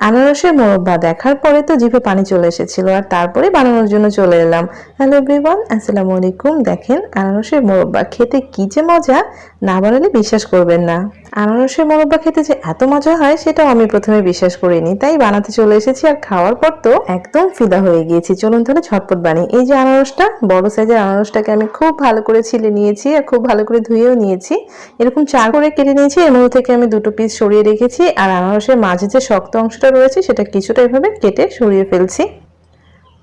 আনারসের মোরব্বা দেখার পরে তো জিভে পানি চলে এসেছিল, আর তারপরে বানানোর জন্য চলে এলাম। হ্যালো এভরিওয়ান, আসসালামু আলাইকুম। দেখেন আনারসের মোরব্বা খেতে কি যে মজা, না বানালে বিশ্বাস করবেন না। আনারসের মোরব্বা খেতে যে এত মজা হয় সেটাও আমি প্রথমে বিশ্বাস করিনি, তাই বানাতে চলে এসেছি। আর খাওয়ার পর তো একদম ফিদা হয়ে গিয়েছি। চলুন তাহলে ঝটপট বানিয়ে। এই যে আনারসটা, বড় সাইজের আনারসটাকে আমি খুব ভালো করে ছিলে নিয়েছি আর খুব ভালো করে ধুয়েও নিয়েছি। এরকম চার করে কেটে নিয়েছি। এর মধ্যে থেকে আমি দুটো পিস সরিয়ে রেখেছি, আর আনারসের মাঝে যে শক্ত অংশটা রয়েছে সেটা কিছুটা এভাবে কেটে সরিয়ে ফেলছি।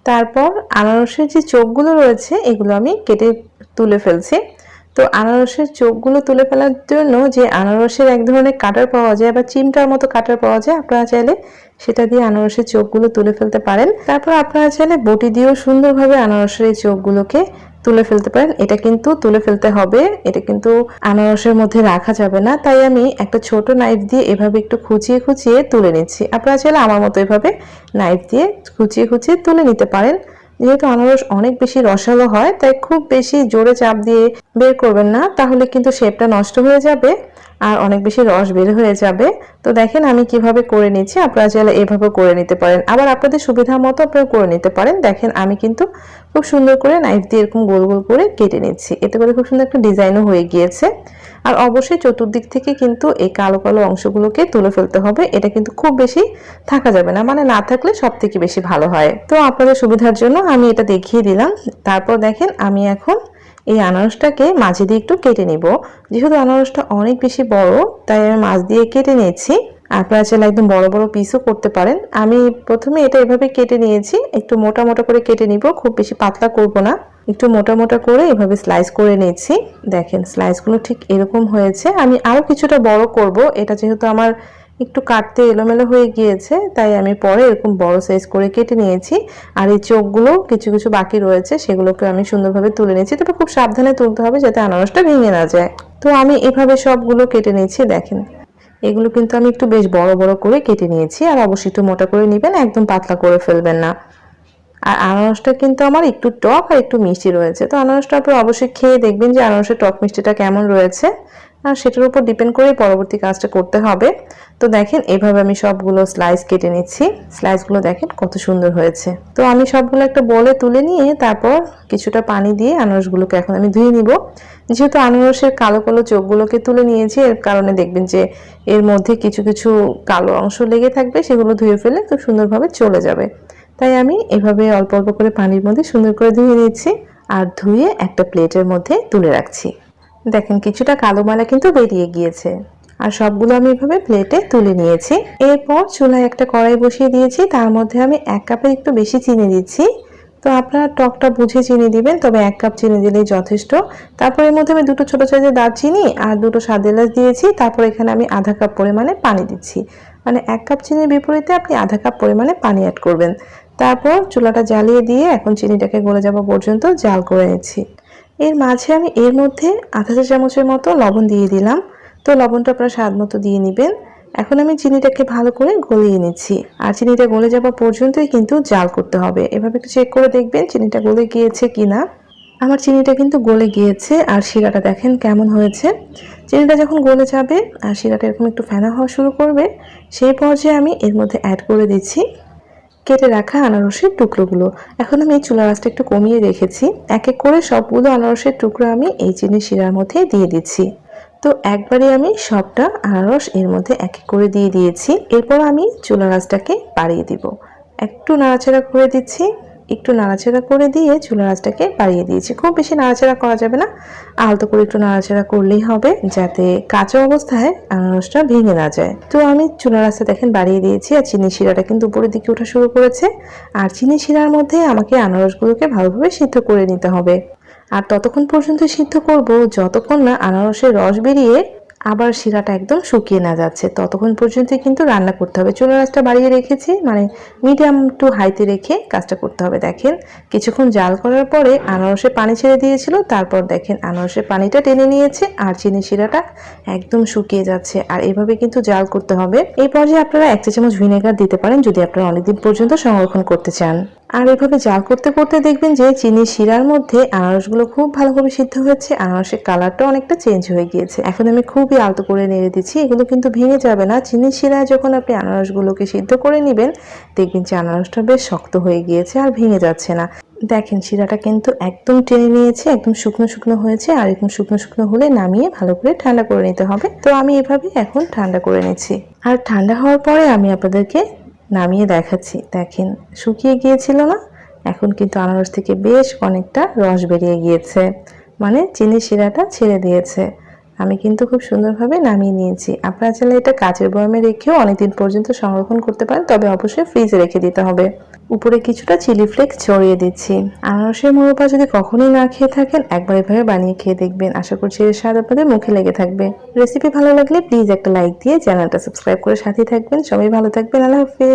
তারপর আনারসের যে চোখগুলো রয়েছে এগুলো আমি কেটে তুলে ফেলছি। তো আনারসের চোখগুলো তুলে ফেলার জন্য যে আনারসের এক ধরনের কাটার পাওয়া যায় বা চিমটার মতো কাটার পাওয়া যায়, আপনারা চাইলে সেটা দিয়ে আনারসের চোখগুলো তুলে ফেলতে পারেন। তারপর আপনারা চাইলে বটি দিয়েও সুন্দরভাবে আনারসের এই চোখগুলোকে তুলে ফেলতে পারেন। এটা কিন্তু তুলে ফেলতে হবে, এটা কিন্তু আনারসের মধ্যে রাখা যাবে না, তাই আমি একটা ছোট নাইফ দিয়ে এভাবে একটু খুঁচিয়ে খুঁচিয়ে তুলে নিচ্ছি। আপনারা চাইলে আমার মতো এভাবে নাইফ দিয়ে খুঁচিয়ে খুঁচিয়ে তুলে নিতে পারেন। যেহেতু আনারস অনেক বেশি রসালো হয়, তাই খুব বেশি জোরে চাপ দিয়ে বের করবেন না, তাহলে কিন্তু শেপটা নষ্ট হয়ে যাবে আর অনেক বেশি রস বের হয়ে যাবে। তো দেখেন আমি কিভাবে করে নিচ্ছি, আপনারা চাইলে এভাবে করে নিতে পারেন, আবার আপনাদের সুবিধা মতো আপনারা করে নিতে পারেন। দেখেন আমি কিন্তু খুব সুন্দর করে নাইফ দিয়ে এরকম গোল গোল করে কেটে নিচ্ছি, এতে করে খুব সুন্দর একটা ডিজাইনও হয়ে গিয়েছে। আর অবশ্যই চতুর্দিক থেকে কিন্তু এই কালো কালো অংশগুলোকে তুলে ফেলতে হবে, এটা কিন্তু খুব বেশি থাকা যাবে না, মানে না থাকলে সব থেকে বেশি ভালো হয়। তো আপনাদের সুবিধার জন্য আমি এটা দেখিয়ে দিলাম। তারপর দেখেন আমি এখন এই আনারসটাকে মাঝে দিয়ে একটু কেটে নিব। যেহেতু আনারসটা অনেক বেশি বড়, তাই আমি মাছ দিয়ে কেটে নিয়েছি। আপনারা চাইলে একদম বড় বড় পিসও করতে পারেন। আমি প্রথমে এটা এভাবে কেটে নিয়েছি, একটু মোটা মোটা করে কেটে নিব, খুব বেশি পাতলা করব না, একটু মোটা মোটা করে এভাবে স্লাইস করে নিয়েছি। দেখেন স্লাইসগুলো ঠিক এরকম হয়েছে। আমি আরো কিছুটা বড় করব, এটা যেহেতু আমার একটু কাটতে এলোমেলো হয়ে গিয়েছে, তাই আমি পরে এরকম বড় সাইজ করে কেটে নিয়েছি। আর এই চোখগুলো কিছু কিছু বাকি রয়েছে, সেগুলোকে আমি সুন্দরভাবে তুলে নিয়েছি। তবে খুব সাবধানে তুলতে হবে যাতে আনারসটা ভেঙে না যায়। তো আমি এভাবে সবগুলো কেটে নিয়েছি। দেখেন এগুলো কিন্তু আমি একটু বেশ বড় বড় করে কেটে নিয়েছি। আর অবশ্যই একটু মোটা করে নেবেন, একদম পাতলা করে ফেলবেন না। আর আনারসটা কিন্তু আমার একটু টক আর একটু মিষ্টি রয়েছে, তো আনারসটা আপনি অবশ্যই খেয়ে দেখবেন যে আনারসের টক মিষ্টিটা কেমন রয়েছে, আর সেটার উপর ডিপেন্ড করে পরবর্তী কাজটা করতে হবে। তো দেখেন এভাবে আমি সবগুলো স্লাইস কেটে নিচ্ছি। স্লাইসগুলো দেখেন কত সুন্দর হয়েছে। তো আমি সবগুলো একটা বলে তুলে নিয়ে তারপর কিছুটা পানি দিয়ে আনারসগুলোকে এখন আমি ধুয়ে নিব। যেহেতু আনারসের কালো কালো চোখগুলোকে তুলে নিয়েছি, এর কারণে দেখবেন যে এর মধ্যে কিছু কিছু কালো অংশ লেগে থাকবে, সেগুলো ধুয়ে ফেলে খুব সুন্দরভাবে চলে যাবে। তাই আমি এভাবে অল্প অল্প করে পানির মধ্যে সুন্দর করে ধুয়ে নিচ্ছি, আর ধুয়ে একটা প্লেটের মধ্যে তুলে রাখছি। দেখেন কিছুটা কালো ময়লা কিন্তু বেরিয়ে গিয়েছে, আর সবগুলো আমি এভাবে প্লেটে তুলে নিয়েছি। এরপর চুলায় একটা কড়াই বসিয়ে দিয়েছি, তার মধ্যে আমি 1 কাপের একটু বেশি চিনি দিচ্ছি। তো আপনারা টকটা বুঝে চিনি দিবেন, তবে 1 কাপ চিনি দিলেই যথেষ্ট। তারপর এর মধ্যে আমি দুটো ছোট সাইজের দারচিনি আর দুটো স্বাদ এলাচ দিয়েছি। তারপর এখানে আমি আধা কাপ পরিমাণে পানি দিচ্ছি, মানে 1 কাপ চিনির বিপরীতে আপনি আধা কাপ পরিমাণে পানি অ্যাড করবেন। তারপর চুলাটা জ্বালিয়ে দিয়ে এখন চিনিটাকে গলে যাওয়া পর্যন্ত জাল করে নিচ্ছি। এর মাঝে আমি এর মধ্যে আধা চা চামচের মতো লবণ দিয়ে দিলাম। তো লবণটা আপনার স্বাদ মতো দিয়ে নেবেন। এখন আমি চিনিটাকে ভালো করে গলিয়ে নিচ্ছি, আর চিনিটা গলে যাওয়া পর্যন্তই কিন্তু জাল করতে হবে। এভাবে একটু চেক করে দেখবেন চিনিটা গলে গিয়েছে কিনা। আমার চিনিটা কিন্তু গলে গিয়েছে, আর শিরাটা দেখেন কেমন হয়েছে। চিনিটা যখন গলে যাবে আর শিরাটা এরকম একটু ফেনা হওয়া শুরু করবে, সেই পর্যায়ে আমি এর মধ্যে অ্যাড করে দিচ্ছি কেটে রাখা আনারসের টুকরোগুলো। এখন আমি চুলার আঁচটা একটু কমিয়ে রেখেছি। এক এক করে সবগুলো আনারসের টুকরো আমি এই চিনি শিরার মধ্যে দিয়ে দিচ্ছি। তো একবারে আমি সবটা আনারস এর মধ্যে এক এক করে দিয়ে দিয়েছি। এরপর আমি চুলার আঁচটাকে বাড়িয়ে দিব, একটু নাড়াচাড়া করে দিচ্ছি। একটু নাড়াচাড়া করে দিয়ে চুলার আঁচটাকে বাড়িয়ে দিয়েছি। খুব বেশি নাড়াচাড়া করা যাবে না, আলতো করে একটু নাড়াচাড়া করলেই হবে, যাতে কাঁচা অবস্থায় আনারসটা ভেঙে না যায়। তো আমি চুলার আঁচটা দেখেন বাড়িয়ে দিয়েছি, আর চিনি শিরাটা কিন্তু উপরের দিকে ওঠা শুরু করেছে। আর চিনি শিরার মধ্যে আমাকে আনারসগুলোকে ভালোভাবে সিদ্ধ করে নিতে হবে। আর ততক্ষণ পর্যন্ত সিদ্ধ করব যতক্ষণ না আনারসের রস বেরিয়ে আবার শিরাটা একদম শুকিয়ে না যাচ্ছে, ততক্ষণ পর্যন্ত কিন্তু রান্না করতে হবে। চুলার আঁচটা বাড়িয়ে রেখেছি, মানে মিডিয়াম টু হাইতে রেখে কাজটা করতে হবে। দেখেন কিছুক্ষণ জাল করার পরে আনারসে পানি ছেড়ে দিয়েছিল, তারপর দেখেন আনারসের পানিটা টেনে নিয়েছে আর চিনি শিরাটা একদম শুকিয়ে যাচ্ছে। আর এভাবে কিন্তু জাল করতে হবে। এই পর্যায়ে আপনারা 1 চা চামচ ভিনেগার দিতে পারেন যদি আপনারা অনেকদিন পর্যন্ত সংরক্ষণ করতে চান। আর এভাবে জাল করতে করতে দেখবেন যে চিনির শিরার মধ্যে আনারসগুলো খুব ভালোভাবে সিদ্ধ হয়েছে, আনারসের কালারটা অনেকটা চেঞ্জ হয়ে গিয়েছে। এখন আমি খুবই আলতো করে নেড়ে দিচ্ছি, এগুলো কিন্তু ভেঙে যাবে না। চিনির শিরায় যখন আপনি আনারসগুলোকে সিদ্ধ করে নেবেন দেখবেন যে আনারসটা বেশ শক্ত হয়ে গিয়েছে আর ভেঙে যাচ্ছে না। দেখেন শিরাটা কিন্তু একদম টেনে নিয়েছে, একদম শুকনো শুকনো হয়েছে। আর এরকম শুকনো শুকনো হলে নামিয়ে ভালো করে ঠান্ডা করে নিতে হবে। তো আমি এভাবে এখন ঠান্ডা করে নিচ্ছি। আর ঠান্ডা হওয়ার পরে আমি আপনাদেরকে নামিয়ে দেখাচ্ছি। দেখেন শুকিয়ে গিয়েছিল না, এখন কিন্তু আনারস থেকে বেশ অনেকটা রস বেরিয়ে গিয়েছে, মানে চিনির শিরাটা ছেড়ে দিয়েছে। আমি কিন্তু খুব সুন্দরভাবে নামিয়ে নিয়েছি। আপনারা চাইলে এটা কাচের বয়ামে রেখেও অনেকদিন পর্যন্ত সংরক্ষণ করতে পারেন, তবে অবশ্যই ফ্রিজে রেখে দিতে হবে। উপরে কিছুটা চিলি ফ্লেক্স ছড়িয়ে দিচ্ছি। আনারসের মোরব্বা যদি কখনোই না খেয়ে থাকেন একবার এভাবে বানিয়ে খেয়ে দেখবেন, আশা করছি এর স্বাদ আপনাদের মুখে লেগে থাকবে। রেসিপি ভালো লাগলে প্লিজ একটা লাইক দিয়ে চ্যানেলটা সাবস্ক্রাইব করে সাথেই থাকবেন। সবাই ভালো থাকবেন, আল্লাহ হাফেজ।